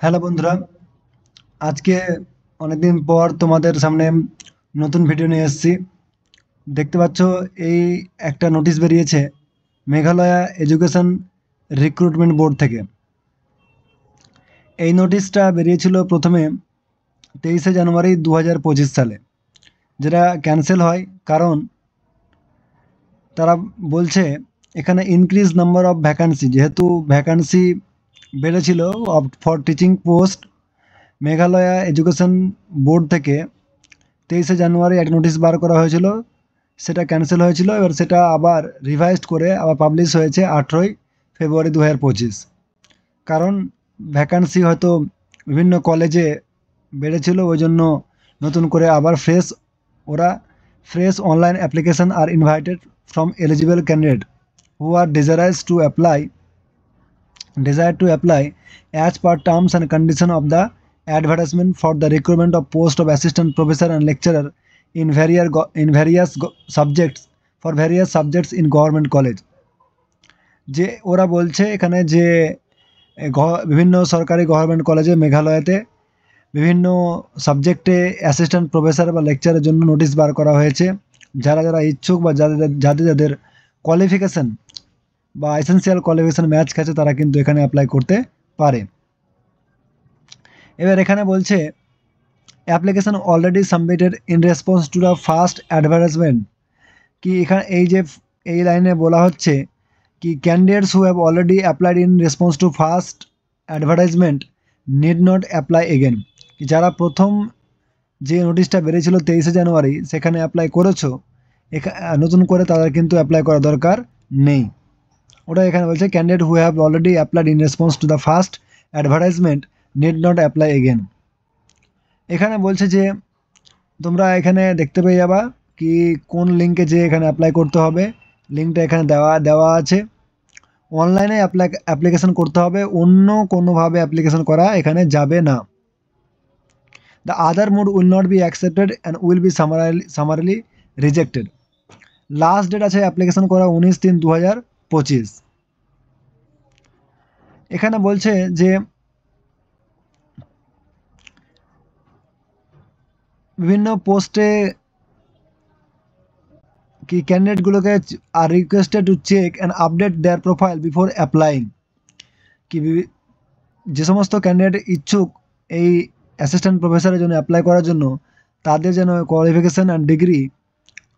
Hello বন্ধুরা, আজকে অনেকদিন পর তোমাদের সামনে নতুন ভিডিও নিয়ে এসেছি। দেখতে পাচ্ছ এই একটা নোটিশ বেরিয়েছে মেঘালয়া এডুকেশন রিক্রুটমেন্ট বোর্ড থেকে। এই নোটিশটা বেরিয়েছিল প্রথমে 23শে জানুয়ারি 2025 সালে, যেটা ক্যান্সেল হয় কারণ তারা বলছে এখানে ইনক্রিজ নাম্বার অফ ভ্যাকান্সি, যেহেতু ভ্যাকান্সি বেড়েছিল for teaching post. Meghalaya education board থেকে 23শে জানুয়ারি এক নোটিশ বার করা হয়েছিল, সেটা ক্যান্সেল হয়েছিল। এবার সেটা আবার রিভাইজড করে আবার পাবলিশ হয়েছে 18ই ফেব্রুয়ারি 2025। কারণ ভ্যাকান্সি হয়তো বিভিন্ন কলেজে বেড়েছিল, ওই জন্য নতুন করে আবার ওরা fresh online application are invited from eligible candidate who are desire to apply as per terms and condition of the advertisement for the recruitment of post of assistant professor and lecturer in various subjects for various subjects in government college। যে ওরা বলছে এখানে যে বিভিন্ন সরকারি government কলেজে মেঘালয়াতে বিভিন্ন সাবজেক্টে অ্যাসিস্ট্যান্ট প্রফেসর বা লেকচারের জন্য নোটিশ বার করা হয়েছে। যারা যারা ইচ্ছুক বা যাদের যাদের যাদের কোয়ালিফিকেশন বা এসেন্সিয়াল কোয়ালিফিকেশন ম্যাচ খাচ্ছে তারা কিন্তু এখানে অ্যাপ্লাই করতে পারে। এবার এখানে বলছে application already submitted in response to the first advertisement. কি এখানে এই লাইনে বলা হচ্ছে কি candidates who have already applied in response to first advertisement need not apply again. যারা প্রথম যে নোটিশটা বেরিয়েছিল 23শে জানুয়ারি সেখানে অ্যাপ্লাই করেছো, নতুন করে তাদের কিন্তু অ্যাপ্লাই করা দরকার নেই। ওটা এখানে বলছে candidate who have already applied in response to the first advertisement need not apply again. এখানে বলছে যে তোমরা এখানে দেখতে পেয়ে যাবা কি কোন লিঙ্কে যে এখানে অ্যাপ্লাই করতে হবে। লিঙ্কটা এখানে দেওয়া আছে। অনলাইনে অ্যাপ্লিকেশন করতে হবে, অন্য কোনোভাবে অ্যাপ্লিকেশন করা এখানে যাবে না। The other mode will not be accepted and will be summarily rejected. Last date আছে অ্যাপ্লিকেশন করা 19/3/2025। এখানে বলছে যে বিভিন্ন পোস্টে কি ক্যান্ডিডেটগুলোকে আর requested to check and update their profile before applying. কি যে সমস্ত ক্যান্ডিডেট ইচ্ছুক এই অ্যাসিস্ট্যান্ট প্রফেসরের জন্য অ্যাপ্লাই করার জন্য, তাদের যেন কোয়ালিফিকেশান অ্যান্ড ডিগ্রি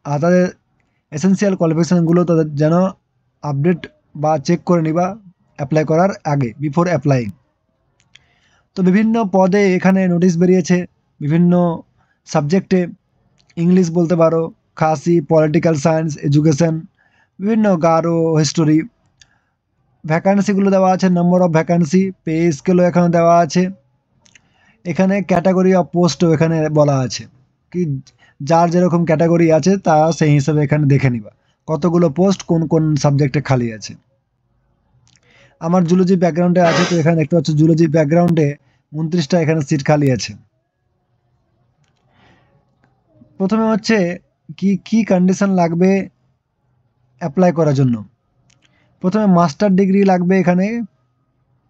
আর তাদের এসেন্সিয়াল কোয়ালিফিকেশানগুলো তাদের যেন আপডেট বা চেক করে নিবা অ্যাপ্লাই করার আগে, বিফোর অ্যাপ্লাইং। তো বিভিন্ন পদে এখানে নোটিশ বেরিয়েছে, বিভিন্ন সাবজেক্টে। ইংলিশ বলতে পারো, খাসি, পলিটিক্যাল সায়েন্স, এডুকেশন, বিভিন্ন গারো, হিস্টোরি। ভ্যাকান্সিগুলো দেওয়া আছে, নম্বর অফ ভ্যাকান্সি, পে স্কেলও এখানে দেওয়া আছে। এখানে ক্যাটাগরি অফ পোস্টও এখানে বলা আছে কি যার যেরকম ক্যাটাগরি আছে তা সেই হিসাবে এখানে দেখে নিবা কতগুলো পোস্ট কোন কোন সাবজেক্টে খালি আছে। আমার জুলজি ব্যাকগ্রাউন্ডে আছে, তো এখানে দেখতে পাচ্ছ জুলজি ব্যাকগ্রাউন্ডে 29টা এখানে সিট খালি আছে। প্রথমে হচ্ছে কি কি কন্ডিশন লাগবে অ্যাপ্লাই করার জন্য। প্রথমে মাস্টার ডিগ্রি লাগবে, এখানে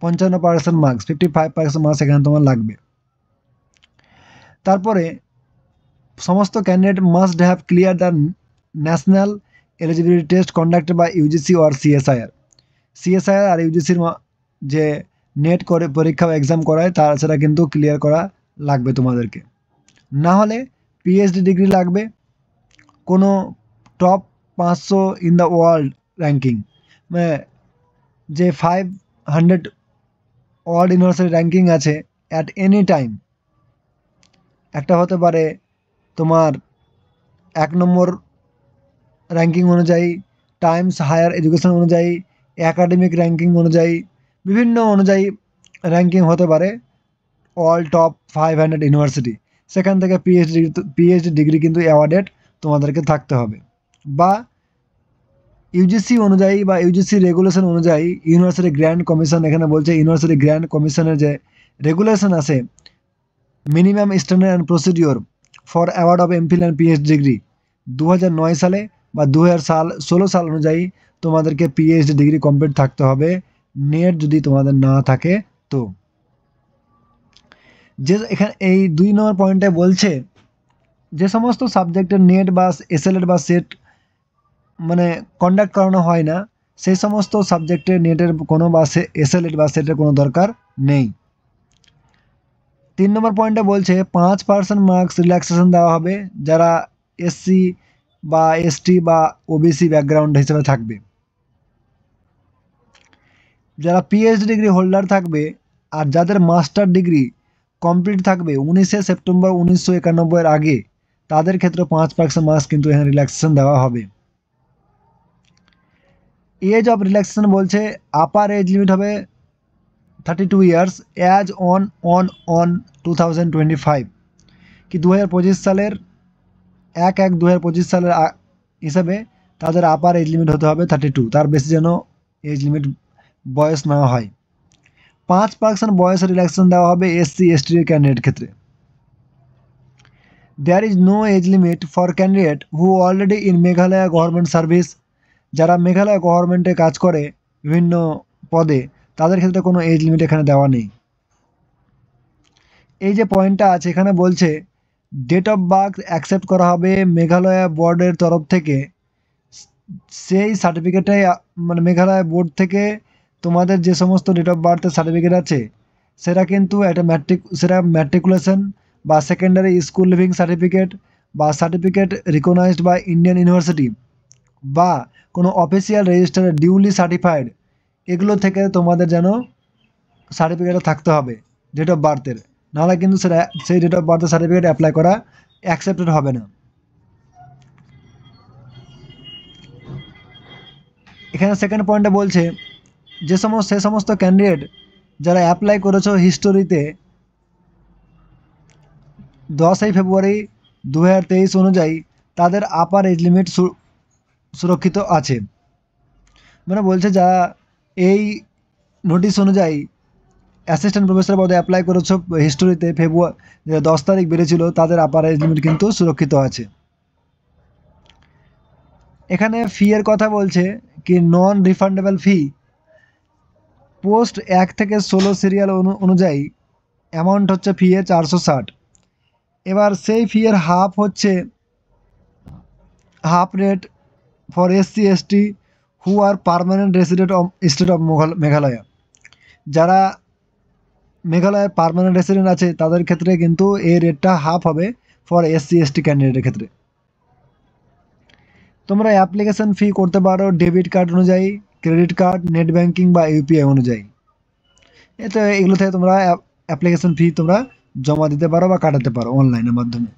55% মার্কস, 55% মার্কস এখানে তোমার লাগবে। তারপরে সমস্ত candidate must have clear the national eligibility test conducted by UGC or CSIR আর ইউজিসির যে নেট করে পরীক্ষা এক্সাম করায় তার সেটা কিন্তু ক্লিয়ার করা লাগবে তোমাদেরকে। না হলে পিএইচডি ডিগ্রি লাগবে, কোনো top 500 in the world ranking, মানে যে 500 ওয়ার্ল্ড ইউনিভার্সিটি র্যাঙ্কিং আছে অ্যাট এনি টাইম। একটা হতে পারে তোমার 1 নম্বর র্যাঙ্কিং অনুযায়ী, টাইমস হায়ার এডুকেশন অনুযায়ী, একাডেমিক র্যাঙ্কিং অনুযায়ী, বিভিন্ন অনুযায়ী র্যাঙ্কিং হতে পারে। অল টপ 500 ইউনিভার্সিটি, সেখান থেকে পিএইচডি ডিগ্রি কিন্তু অ্যাওয়ার্ডেড তোমাদেরকে থাকতে হবে। বা ইউজিসি অনুযায়ী বা ইউজিসি রেগুলেশন অনুযায়ী ইউনিভার্সিটি গ্র্যান্ড কমিশন, এখানে বলছে ইউনিভার্সিটি গ্র্যান্ড কমিশনের যে রেগুলেশন আছে, minimum standard and procedure for award of MPhil and PhD degree 2009 সালে বা 2016 সাল অনুযায়ী তোমাদেরকে পিএইচডি ডিগ্রি কমপ্লিট থাকতে হবে, নেট যদি তোমাদের না থাকে তো। যে এখানে এই 2 নম্বর পয়েন্টে বলছে যে সমস্ত সাবজেক্টের নেট বা এসএলএড বা সেট মানে কন্ডাক্ট করানো হয় না, সেই সমস্ত সাবজেক্টে নেটের কোনো বা এসএলএড বা সেটের কোনো দরকার নেই। 3 নম্বর পয়েন্টে বলছে 5% মার্কস রিল্যাক্সেশন দেওয়া হবে যারা এসসি বা এসটি বা ওবিসি ব্যাকগ্রাউন্ড হিসেবে থাকবে। যারা পিএইচডি ডিগ্রি হোল্ডার থাকবে আর যাদের মাস্টার ডিগ্রি কমপ্লিট থাকবে 19শে সেপ্টেম্বর 1991 এর আগে, তাদের ক্ষেত্রে 5% মার্কস কিন্তু এখানে রিল্যাক্সেশন দেওয়া হবে। এজ অফ রিল্যাক্সেশন বলছে আপার এজ লিমিট হবে 32 ইয়ার্স অ্যাজ অন 2025, কি 2025 সালের 1/1/2025 সালের হিসাবে তাদের আপার এজ লিমিট হতে হবে 32, তার বেশি যেন এজ লিমিট বয়স না হয়। 5% বয়সের রিল্যাক্সেশন দেওয়া হবে এসসি এসটি ক্যান্ডিডেট ক্ষেত্রে। There is no age limit for candidate who already in Meghalaya government service, যারা মেঘালয় গভর্নমেন্টে কাজ করে বিভিন্ন পদে, তাদের ক্ষেত্রে কোনো এজ লিমিট এখানে দেওয়া নেই। এই যে পয়েন্টটা আছে এখানে বলছে ডেট অফ বার্থ অ্যাকসেপ্ট করা হবে মেঘালয় বোর্ডের তরফ থেকে, সেই সার্টিফিকেটে মানে মেঘালয় বোর্ড থেকে তোমাদের যে সমস্ত ডেট অফ বার্থের সার্টিফিকেট আছে সেটা কিন্তু একটা ম্যাট্রিকুলেশন বা সেকেন্ডারি স্কুল লিভিং সার্টিফিকেট বা certificate recognised by Indian university বা কোনো অফিসিয়াল রেজিস্টারে ডিউলি সার্টিফাইড, এগুলো থেকে তোমাদের যেন সার্টিফিকেটটা থাকতে হবে ডেট অফ বার্থের, নাহলে কিন্তু সেটা সেই ডেট অফ বার্থের সার্টিফিকেট অ্যাপ্লাই করা অ্যাকসেপ্টেড হবে না। এখানে সেকেন্ড পয়েন্টে বলছে সে সমস্ত ক্যান্ডিডেট যারা অ্যাপ্লাই করেছো হিস্টোরিতে 10 ফেব্রুয়ারি 2023 অনুযায়ী, তাদের আপার এজ লিমিট সুরক্ষিত আছে। মানে বলছে যারা এই নোটিশ অনুযায়ী অ্যাসিস্ট্যান্ট প্রফেসর পদে অ্যাপ্লাই করেছো হিস্টোরিতে ফেব্রুয়ারি 10 তারিখ বেড়েছিল, তাদের আপার এজ লিমিট কিন্তু সুরক্ষিত আছে। এখানে ফি এর কথা বলছে কি নন রিফান্ডেবল ফি পোস্ট 1 থেকে 16 সিরিয়াল অনুযায়ী অ্যামাউন্ট হচ্ছে ফি এ 460। এবার সেই ফি এর হাফ হচ্ছে half rate for SC ST who are permanent resident of state of Meghalaya, যারা মেঘালয়ের পার্মানেন্ট রেসিডেন্ট আছে তাদের ক্ষেত্রে কিন্তু এই রেটটা হাফ হবে ফর এসসি এসটি ক্যান্ডিডেটের ক্ষেত্রে। তোমরা অ্যাপ্লিকেশন ফি করতে পারো ডেবিট কার্ড অনুযায়ী, ক্রেডিট কার্ড, নেট ব্যাঙ্কিং বা ইউপিআই অনুযায়ী। এতে এগুলো থেকে তোমরা অ্যাপ্লিকেশন ফি তোমরা জমা দিতে পারো বা কাটাতে পারো অনলাইনের মাধ্যমে।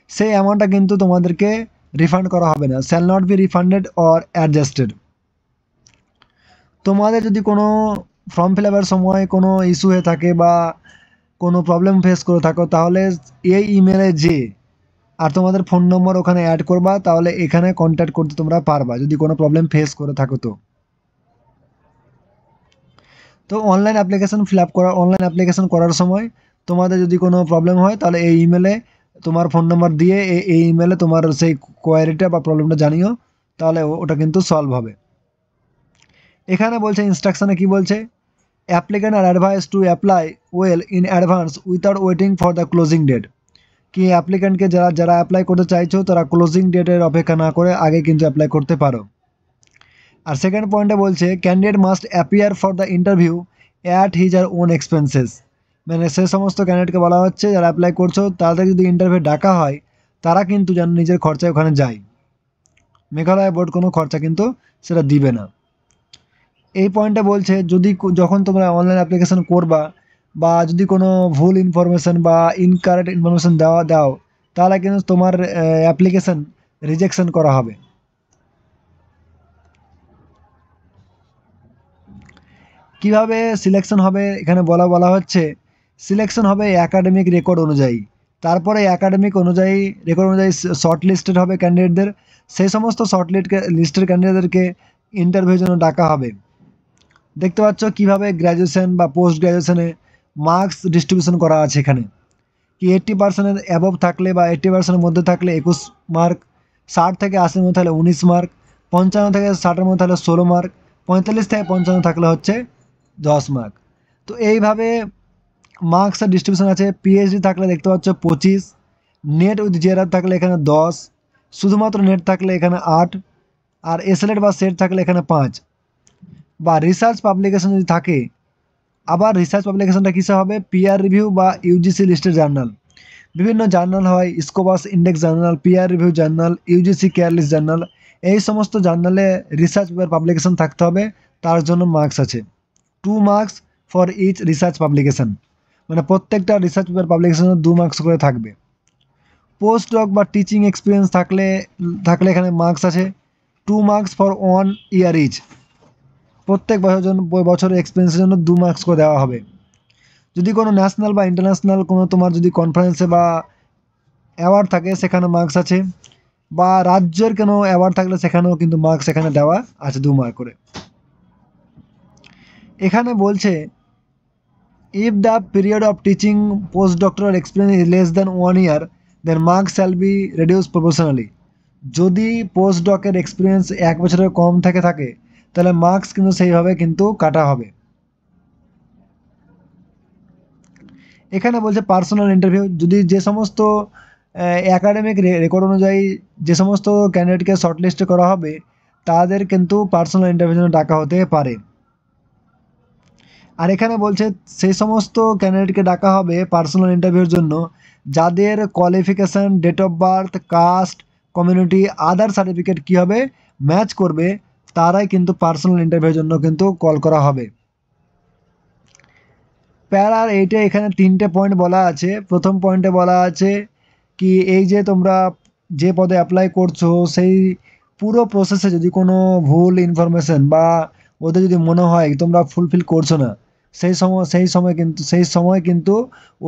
সেই অ্যামাউন্টটা কিন্তু তোমাদেরকে রিফান্ড করা হবে না, shall not be refunded or adjusted. তোমাদের যদি কোনো ফর্ম ফিল আপের সময় কোনো ইস্যু হয়ে থাকে বা কোনো প্রবলেম ফেস করে থাকো, তাহলে এই ইমেলে যে আর তোমাদের ফোন নম্বর ওখানে অ্যাড করবা, তাহলে এখানে কন্ট্যাক্ট করতে তোমরা পারবা যদি কোনো প্রবলেম ফেস করে থাকো। তো অনলাইন অ্যাপ্লিকেশন করার সময় তোমাদের যদি কোনো প্রবলেম হয়, তাহলে এই ইমেলে তোমার ফোন নাম্বার দিয়ে এই ইমেলে তোমার সেই কোয়ারিটা বা প্রবলেমটা জানিও, তাহলে ওটা কিন্তু সলভ হবে। এখানে বলছে ইনস্ট্রাকশনে কি বলছে, applicant are advise to apply well in advance without waiting for the closing date, কি অ্যাপ্লিক্যান্টকে যারা অ্যাপ্লাই করতে চাইছো তারা ক্লোজিং ডেটের অপেক্ষা না করে আগে কিন্তু অ্যাপ্লাই করতে পারো। আর সেকেন্ড পয়েন্টে বলছে candidate must appear for the interview at his or own expenses, মানে সে সমস্ত ক্যান্ডিডেটকে বলা হচ্ছে যারা অ্যাপ্লাই করছো তাদের যদি ইন্টারভিউ ডাকা হয় তারা কিন্তু যেন নিজের খরচায় ওখানে যায়, মেঘালয় বোর্ড কোনো খরচা কিন্তু সেটা দিবে না। এই পয়েন্টে বলছে যখন তোমরা অনলাইন অ্যাপ্লিকেশন করবা বা যদি কোনো ভুল ইনফরমেশন বা ইনকারেক্ট ইনফরমেশন দাও, তাহলে কিন্তু তোমার অ্যাপ্লিকেশন রিজেকশন করা হবে। কিভাবে সিলেকশন হবে এখানে বলা হচ্ছে সিলেকশন হবে একাডেমিক রেকর্ড অনুযায়ী, তারপরে একাডেমিক রেকর্ড অনুযায়ী শর্ট লিস্টেড হবে ক্যান্ডিডেটদের, সেই সমস্ত লিস্টেড ক্যান্ডিডেটদেরকে ইন্টারভিউর জন্য ডাকা হবে। দেখতে পাচ্ছ কিভাবে গ্র্যাজুয়েশন বা পোস্ট গ্র্যাজুয়েশনে মার্কস ডিস্ট্রিবিউশন করা আছে এখানে, কি 80%-এর অ্যাবভ থাকলে বা 80%-এর মধ্যে থাকলে 21 মার্ক, 60 থেকে 80-এর মধ্যে থাকলে 19 মার্ক, 55 থেকে 60-এর মধ্যে থাকলে 16 মার্ক, 45 থেকে 55 থাকলে হচ্ছে 10 মার্ক। তো এইভাবে মার্কসের ডিস্ট্রিবিউশন আছে। পিএইচডি থাকলে দেখতে পাচ্ছ 25, নেট উইথ জেআরএফ থাকলে এখানে 10, শুধুমাত্র নেট থাকলে এখানে 8, আর এসএলএড বা সেট থাকলে এখানে 5, বা রিসার্চ পাবলিকেশন যদি থাকে, আবার রিসার্চ পাবলিকেশনটা কিসে হবে, পিয়ার রিভিউ বা ইউজিসি লিস্টেড জার্নাল। বিভিন্ন জার্নাল হয়, Scopus index journal, peer review journal, UGC care list journal, এই সমস্ত জার্নালে রিসার্চ পেপার পাবলিকেশন থাকতে হবে, তার জন্য মার্কস আছে 2 marks for each research publication, মানে প্রত্যেকটা রিসার্চ পেপার পাবলিকেশনে 2 মার্কস করে থাকবে। পোস্ট ডক বা টিচিং এক্সপিরিয়েন্স থাকলে এখানে মার্কস আছে 2 মার্কস ফর 1 ইয়ার ইচ, প্রত্যেক বছরের এক্সপিরিয়েন্সের জন্য 2 মার্কস করে দেওয়া হবে। যদি কোনো ন্যাশনাল বা ইন্টারন্যাশনাল কোনো তোমার যদি কনফারেন্সে বা অ্যাওয়ার্ড থাকে সেখানে মার্কস আছে, বা রাজ্যের কোনো অ্যাওয়ার্ড থাকলে সেখানেও কিন্তু মার্কস এখানে দেওয়া আছে 2 মার্ক করে। এখানে বলছে if the period of teaching postdoctoral experience is less than 1 year then marks shall be reduced proportionally। যদি পোস্ট ডকের এক্সপিরিয়েন্স 1 বছরের কম থাকে তাহলে মার্কস কিন্তু সেইভাবে কিন্তু কাটা হবে। এখানে বলছে পার্সোনাল ইন্টারভিউ, যদি যে সমস্ত একাডেমিক রেকর্ড অনুযায়ী যে সমস্ত ক্যান্ডিডেটকে শর্টলিস্ট করা হবে তাদের কিন্তু পার্সোনাল ইন্টারভিউর জন্য ডাকা হতে পারে। আর এখানে বলছে সেই সমস্ত ক্যান্ডিডেটকে ডাকা হবে পার্সোনাল ইন্টারভিউর জন্য যাদের qualification, date of birth, caste, community, other certificate কী হবে ম্যাচ করবে, তারাই কিন্তু পার্সোনাল ইন্টারভিউর জন্য কিন্তু কল করা হবে। প্যারার 8-এ এখানে 3টে পয়েন্ট বলা আছে। প্রথম পয়েন্টে বলা আছে কি এই যে তোমরা যে পদে অ্যাপ্লাই করছো সেই পুরো প্রসেসে যদি কোনো ভুল ইনফরমেশন বা ওদের যদি মনে হয় তোমরা ফুলফিল করছো না, সেই সময় কিন্তু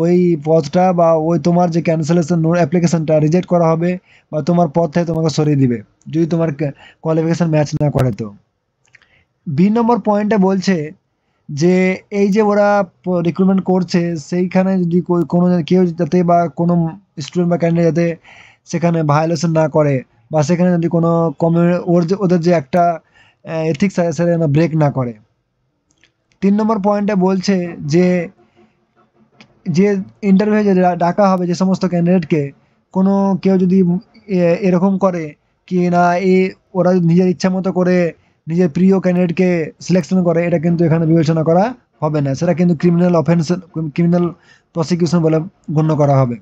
ওই পদটা বা ওই তোমার যে ক্যান্সেলেশন অ্যাপ্লিকেশনটা রিজেক্ট করা হবে বা তোমার পদ থেকে তোমাকে সরিয়ে দিবে যদি তোমার কোয়ালিফিকেশান ম্যাচ না করে। তো বি নম্বর পয়েন্টে বলছে যে এই যে ওরা রিক্রুটমেন্ট করছে সেইখানে যদি কোনো কেউ যাতে বা কোনো স্টুডেন্ট বা ক্যান্ডিডেট যাতে সেখানে ভায়োলেশন না করে বা সেখানে যদি কোনো ওদের যে একটা এথিক্স আছে সেটা যেন ব্রেক না করে। 3 নম্বর পয়েন্টে বলছে যে ইন্টারভিউ যে ডাকা হবে যে সমস্ত ক্যান্ডিডেটকে, কোনো কেউ যদি এরকম করে কি না ওরা নিজের ইচ্ছা মতো করে নিজের প্রিয় ক্যান্ডিডেটকে সিলেকশন করে, এটা কিন্তু এখানে বিবেচনা করা হবে না, সেটা কিন্তু ক্রিমিনাল অফেন্স, ক্রিমিনাল প্রসিকিউশন বলে গণ্য করা হবে।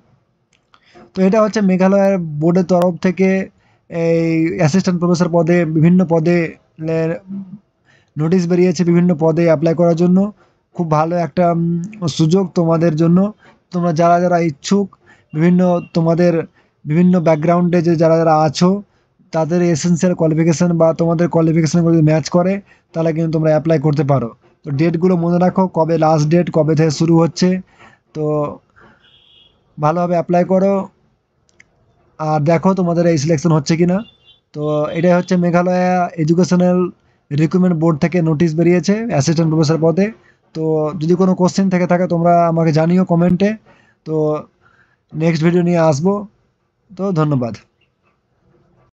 তো এটা হচ্ছে মেঘালয়ের বোর্ডের তরফ থেকে এই অ্যাসিস্ট্যান্ট প্রফেসর পদে বিভিন্ন পদে নোটিশ বেরিয়েছে বিভিন্ন পদে অ্যাপ্লাই করার জন্য। খুব ভালো একটা সুযোগ তোমাদের জন্য। তোমরা যারা ইচ্ছুক তোমাদের বিভিন্ন ব্যাকগ্রাউন্ডে যে যারা আছো তাদের এসেনশিয়াল কোয়ালিফিকেশান বা তোমাদের কোয়ালিফিকেশানগুলো যদি ম্যাচ করে তাহলে কিন্তু তোমরা অ্যাপ্লাই করতে পারো। তো ডেটগুলো মনে রাখো, কবে লাস্ট ডেট, কবে থেকে শুরু হচ্ছে। তো ভালোভাবে অ্যাপ্লাই করো আর দেখো তোমাদের এই সিলেকশন হচ্ছে কি না। তো এটাই হচ্ছে মেঘালয়া এডুকেশনাল রিক্রুটমেন্ট বোর্ড থেকে নোটিশ বেরিয়েছে অ্যাসিস্ট্যান্ট প্রফেসর পদে। তো যদি কোনো কোশ্চেন থেকে থাকে তোমরা আমাকে জানিও কমেন্টে। তো নেক্সট ভিডিও নিয়ে আসবো। তো ধন্যবাদ।